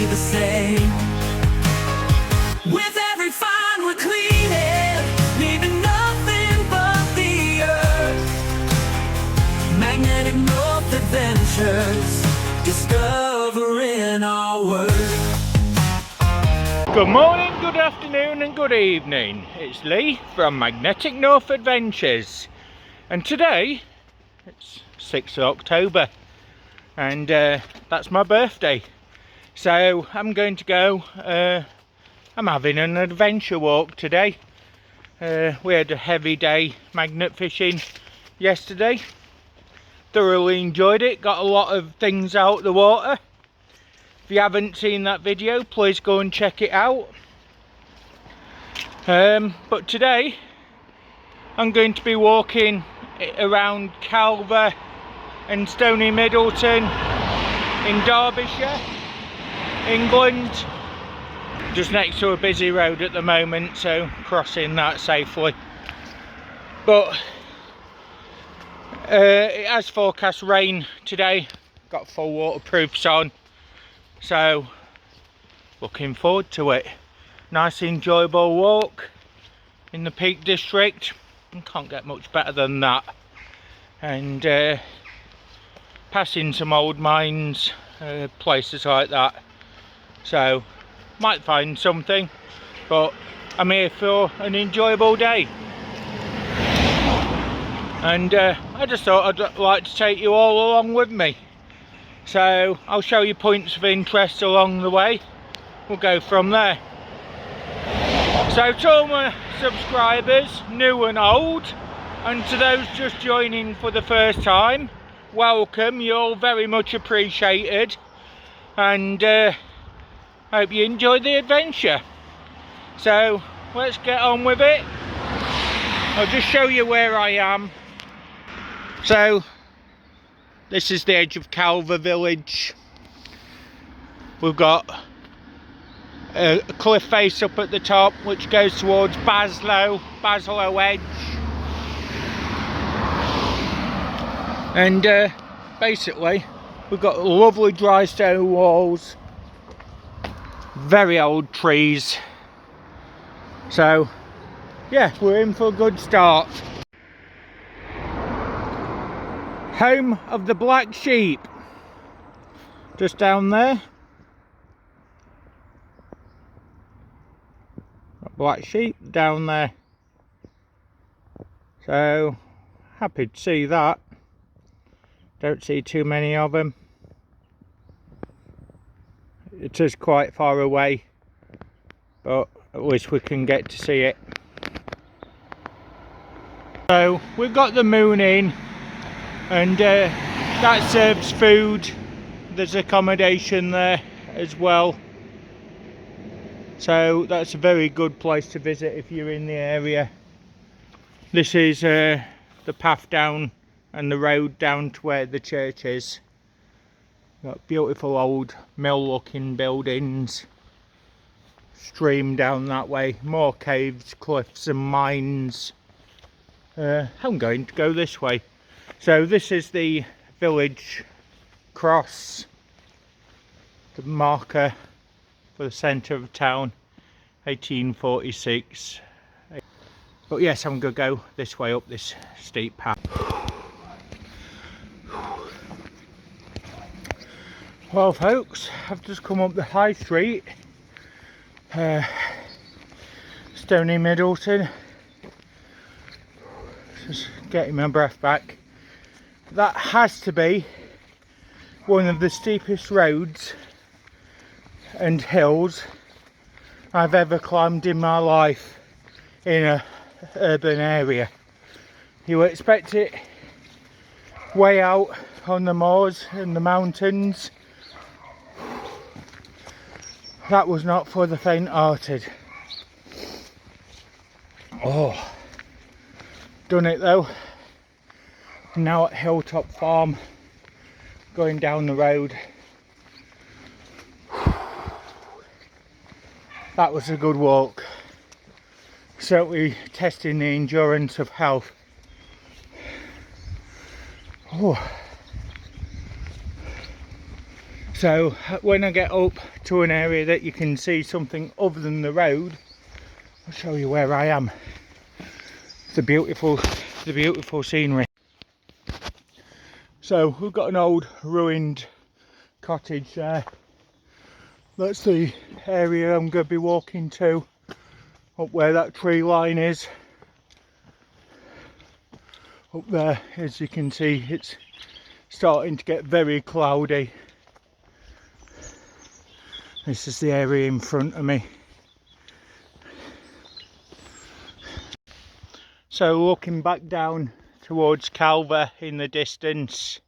the same. With every find we're cleaning, leaving nothing but the earth. Magnetic North Adventures, discovering our world. Good morning, good afternoon and good evening. It's Lee from Magnetic North Adventures, and today it's 6th of October and that's my birthday. So I'm going to go, I'm having an adventure walk today. We had a heavy day magnet fishing yesterday. Thoroughly enjoyed it, got a lot of things out the water. If you haven't seen that video, please go and check it out. But today I'm going to be walking around Calver and Stony Middleton in Derbyshire, England. Just next to a busy road at the moment, so crossing that safely. But it has forecast rain today, got full waterproofs on. So, looking forward to it. Nice enjoyable walk in the Peak District. Can't get much better than that. And passing some old mines, places like that. So, might find something. But I'm here for an enjoyable day. And I just thought I'd like to take you all along with me. So I'll show you points of interest along the way. We'll go from there. So to all my subscribers, new and old, and to those just joining for the first time, welcome. You're all very much appreciated, and hope you enjoy the adventure. So let's get on with it. I'll just show you where I am. So this is the edge of Calver village. We've got a cliff face up at the top which goes towards Baslow Edge. And basically we've got lovely dry stone walls, very old trees. So yeah, we're in for a good start. Home of the black sheep, just down there. Black sheep down there. So happy to see that. Don't see too many of them. It is quite far away, but at least we can get to see it. So we've got the moon in. And that serves food. There's accommodation there as well, so that's a very good place to visit if you're in the area. This is the path down and the road down to where the church is. Got beautiful old mill looking buildings, stream down that way, more caves, cliffs and mines. I'm going to go this way. So this is the village cross, the marker for the centre of town, 1846. But yes, I'm going to go this way up this steep path. Well folks, I've just come up the high street, Stony Middleton. Just getting my breath back. That has to be one of the steepest roads and hills I've ever climbed in my life in a urban area. You expect it way out on the moors and the mountains. That was not for the faint-hearted. Oh, done it though. Now at Hilltop Farm, going down the road. That was a good walk. Certainly testing the endurance of health. Oh. So when I get up to an area that you can see something other than the road, I'll show you where I am. The beautiful scenery. So we've got an old ruined cottage there. That's the area I'm going to be walking to, up where that tree line is. Up there, as you can see, it's starting to get very cloudy. This is the area in front of me. So looking back down towards Calver in the distance,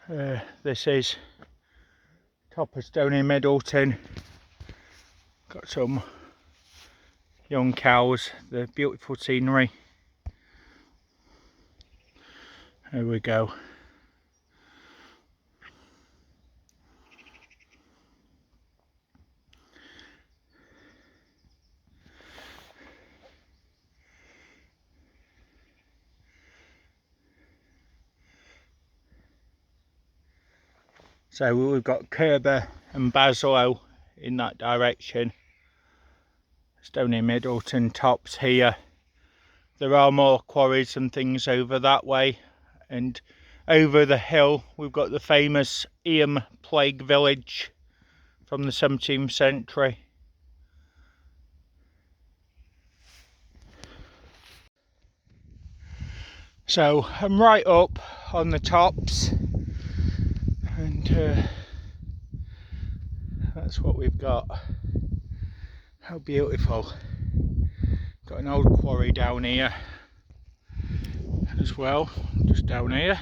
this is top of Stony Middleton. Got some young cows, the beautiful scenery. There we go. So we've got Kerber and Baslow in that direction. Stony Middleton tops here. There are more quarries and things over that way, and over the hill we've got the famous Eyam Plague Village from the 17th century. So I'm right up on the tops, and that's what we've got. How beautiful. Got an old quarry down here as well, just down here.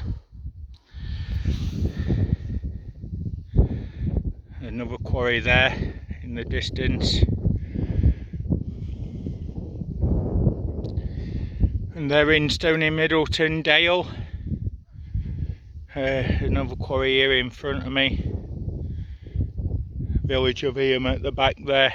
Another quarry there in the distance. And they're in Stony Middleton Dale. Another quarry here in front of me. Village of Eyam at the back there.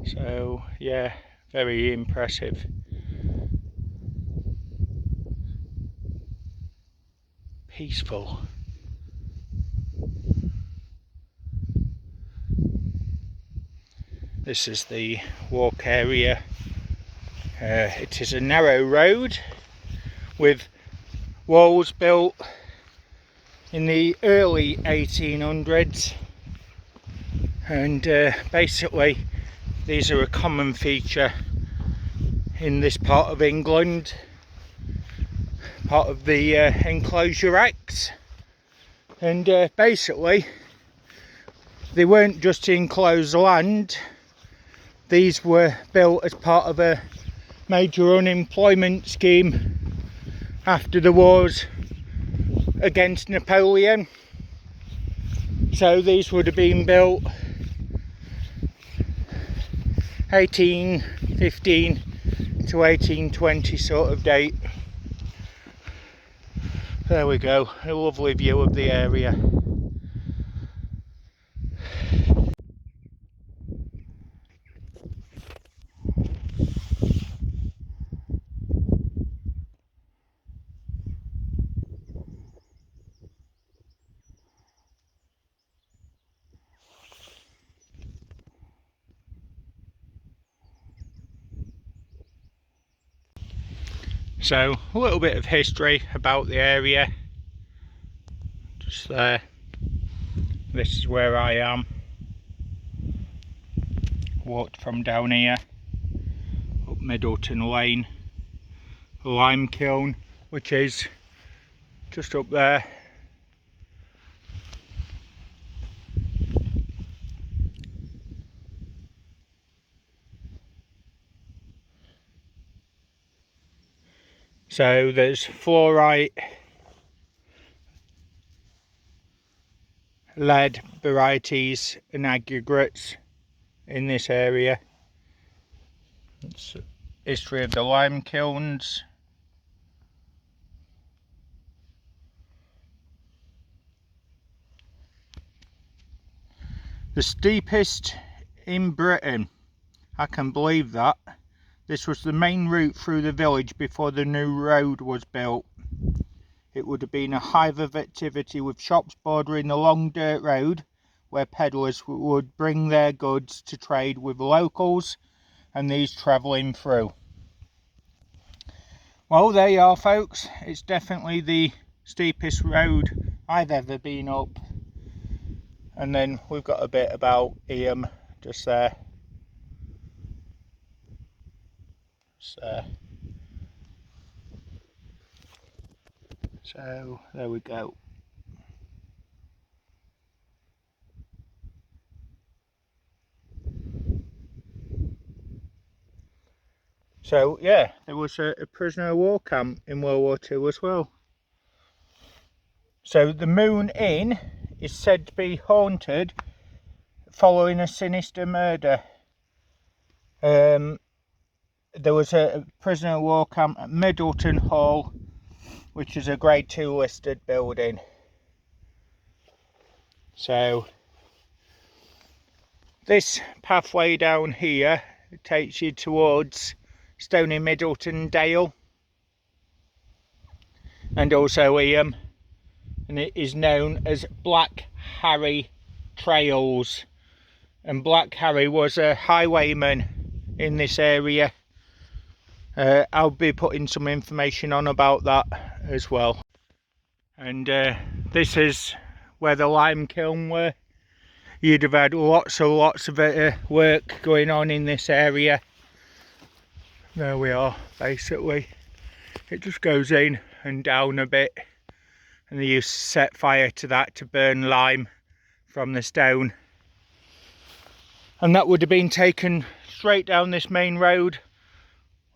So yeah, very impressive. Peaceful. This is the walk area. It is a narrow road with walls built in the early 1800s, and basically these are a common feature in this part of England, part of the Enclosure Acts. And basically they weren't just enclosed land, these were built as part of a major unemployment scheme after the wars against Napoleon. So these would have been built 1815 to 1820 sort of date. There we go, a lovely view of the area. So a little bit of history about the area, just there. This is where I am. Walked from down here up Middleton Lane, the lime kiln, which is just up there. So there's fluorite, lead varieties and aggregates in this area. It's history of the lime kilns. The steepest in Britain, I can believe that. This was the main route through the village before the new road was built. It would have been a hive of activity with shops bordering the long dirt road where peddlers would bring their goods to trade with the locals and these travelling through. Well, there you are, folks. It's definitely the steepest road I've ever been up. And then we've got a bit about Eyam just there. So there we go. So yeah, there was a prisoner of war camp in World War II as well. So the Moon Inn is said to be haunted following a sinister murder. There was a prisoner of war camp at Middleton Hall, which is a Grade 2 listed building. So this pathway down here takes you towards Stony Middleton Dale and also Eyam, and it is known as Black Harry Trails, and Black Harry was a highwayman in this area. I'll be putting some information on about that as well. And this is where the lime kiln were. You'd have had lots of work going on in this area. There we are, basically. It just goes in and down a bit, and they used to set fire to that to burn lime from the stone. And that would have been taken straight down this main road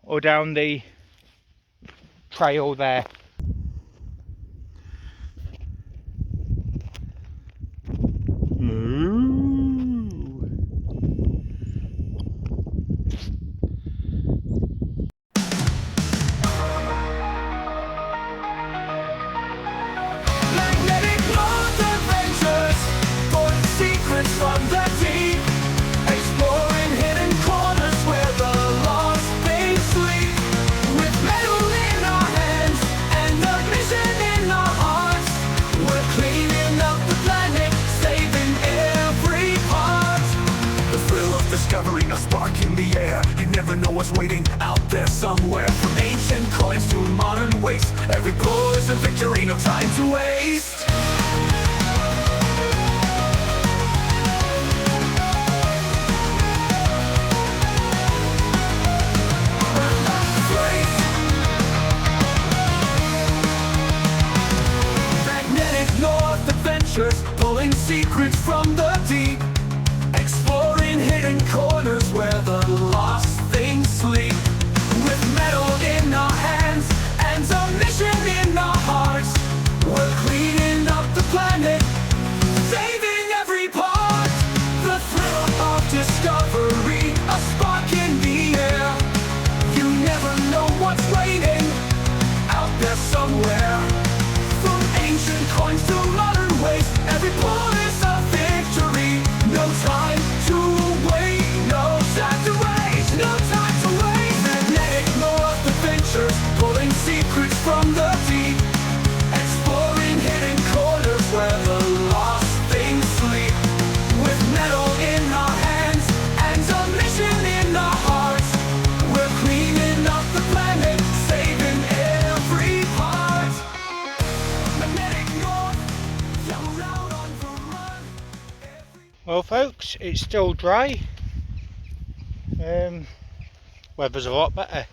or down the trail there. Magnetic North adventures, for secrets from the deep, exploring hidden corners where the lost may sleep. With metal in our hands and a mission in our hearts, we're cleaning up the planet, saving every part. The thrill of discovering a spark in the air. You never know what's waiting out there somewhere. From ancient coins to modern waste, every blow is a victory, no time to waste. Magnetic North adventures, pulling secrets from the deep, exploring hidden corners where the lost things sleep. With metal in our hands and a mission in our hearts, we're cleaning up the planet, saving every part. The thrill of discovery, a spark in the air. You never know what's waiting out there somewhere. From ancient coins to modern waste, every pull is a victory. No time to wait, no time to waste, no time to waste. Magnetic North adventures, pulling secrets from the deep, exploring hidden corners where the lost things sleep. With metal in our hands and a mission in our hearts, we're cleaning up the planet, saving every part. Magnetic North, yeah, we're out on the run. Well, folks, it's still dry. Weather's a lot better.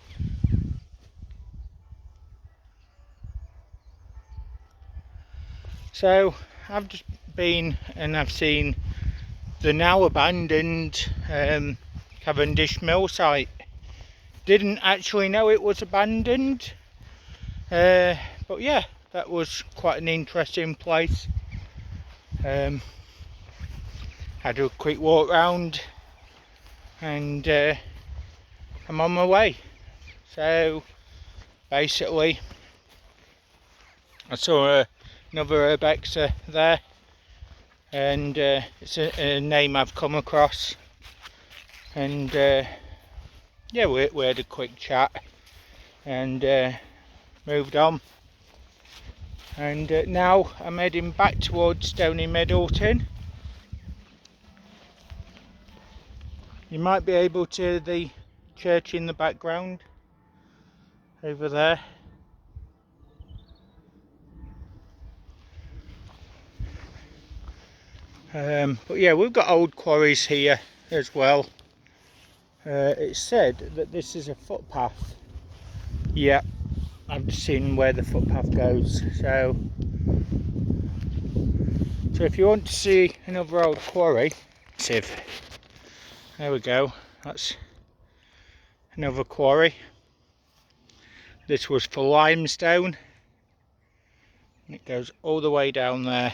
So I've just been and I've seen the now abandoned Cavendish mill site. Didn't actually know it was abandoned, but yeah, that was quite an interesting place. Had a quick walk round and I'm on my way. So basically I saw another urbexa there, and it's a name I've come across, and yeah, we had a quick chat and moved on. And now I'm heading back towards Stony Middleton. You might be able to hear the church in the background over there. But yeah, we've got old quarries here as well. It's said that this is a footpath. Yeah, I've seen where the footpath goes. So if you want to see another old quarry, there we go. That's another quarry. This was for limestone. And it goes all the way down there.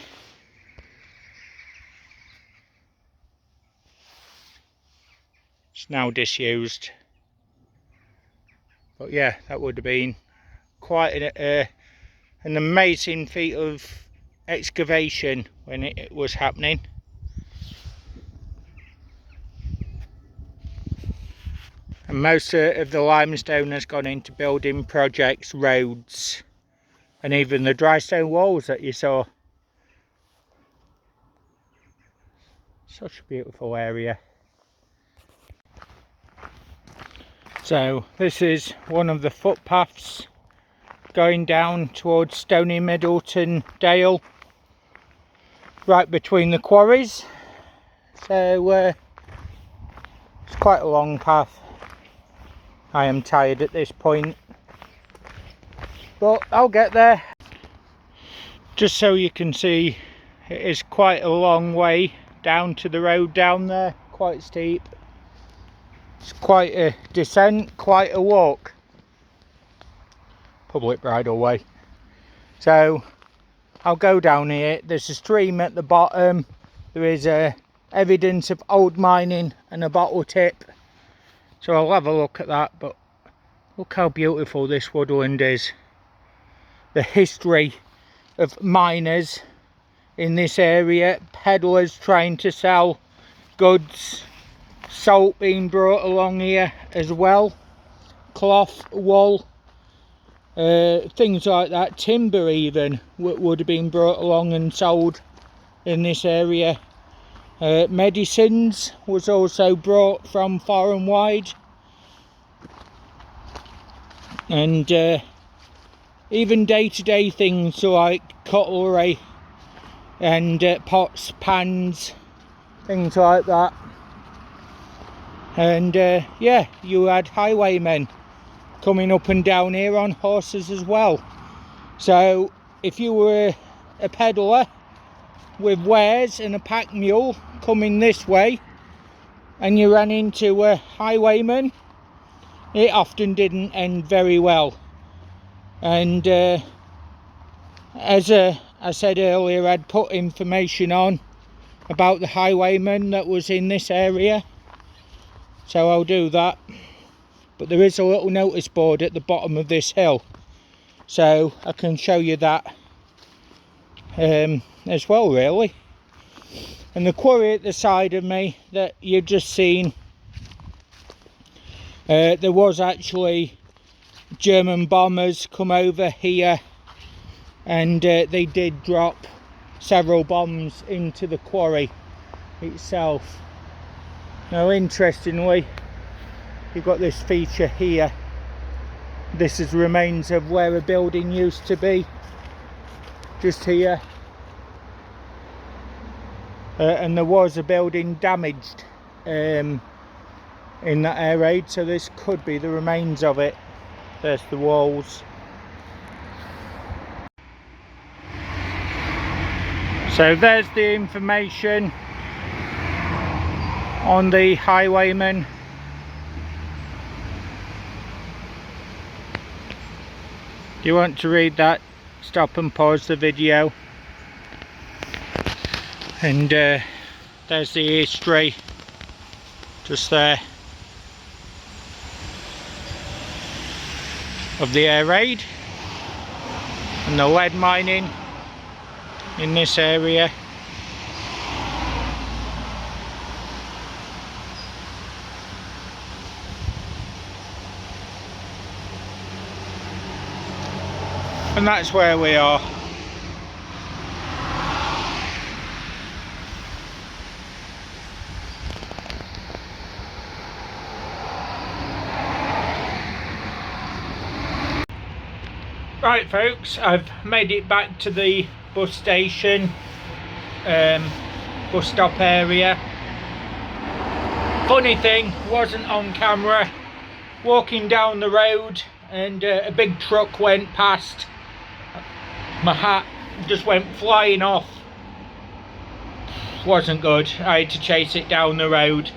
It's now disused. But yeah, that would have been quite an amazing feat of excavation when it was happening. And most of the limestone has gone into building projects, roads, and even the dry stone walls that you saw. Such a beautiful area. So this is one of the footpaths going down towards Stony Middleton Dale, right between the quarries. So it's quite a long path. I am tired at this point, but I'll get there. Just so you can see, it is quite a long way down to the road down there, quite steep. It's quite a descent, quite a walk. Public bridleway. So I'll go down here. There's a stream at the bottom. There is evidence of old mining and a bottle tip. So I'll have a look at that. But look how beautiful this woodland is. The history of miners in this area. Peddlers trying to sell goods. Salt being brought along here as well, cloth, wool, things like that, timber even would have been brought along and sold in this area. Medicines was also brought from far and wide, and even day-to-day things like cutlery and pots, pans, things like that. And yeah, you had highwaymen coming up and down here on horses as well. So if you were a peddler with wares and a pack mule coming this way and you ran into a highwayman, it often didn't end very well. And as I said earlier, I'd put information on about the highwayman that was in this area. So I'll do that, but there is a little notice board at the bottom of this hill, so I can show you that as well really. And the quarry at the side of me that you've just seen, there was actually German bombers come over here, and they did drop several bombs into the quarry itself. Now interestingly, you've got this feature here. This is remains of where a building used to be, just here. And there was a building damaged in that air raid, so this could be the remains of it. There's the walls. So there's the information on the highwayman. If you want to read that, stop and pause the video. And there's the history just there of the air raid and the lead mining in this area. And that's where we are. Right folks, I've made it back to the bus station, bus stop area. Funny thing, wasn't on camera, walking down the road and a big truck went past. My hat just went flying off. Wasn't good. I had to chase it down the road.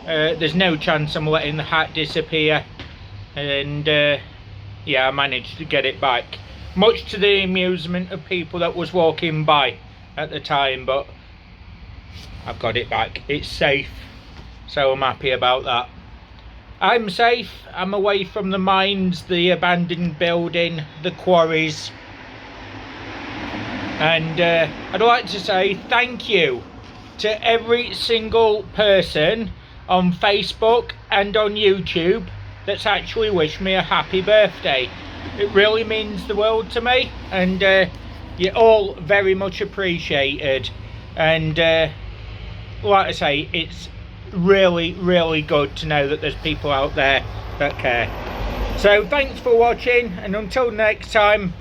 There's no chance I'm letting the hat disappear, and yeah, I managed to get it back, much to the amusement of people that was walking by at the time, but I've got it back. It's safe, so I'm happy about that. I'm safe. I'm away from the mines, the abandoned building, the quarries, and I'd like to say thank you to every single person on Facebook and on YouTube that's actually wished me a happy birthday. It really means the world to me, and you're all very much appreciated. And like I say, it's really good to know that there's people out there that care. So thanks for watching, and until next time,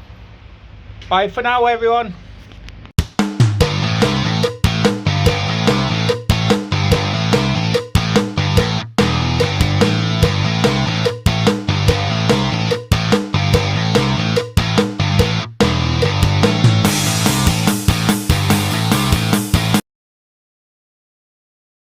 bye for now everyone.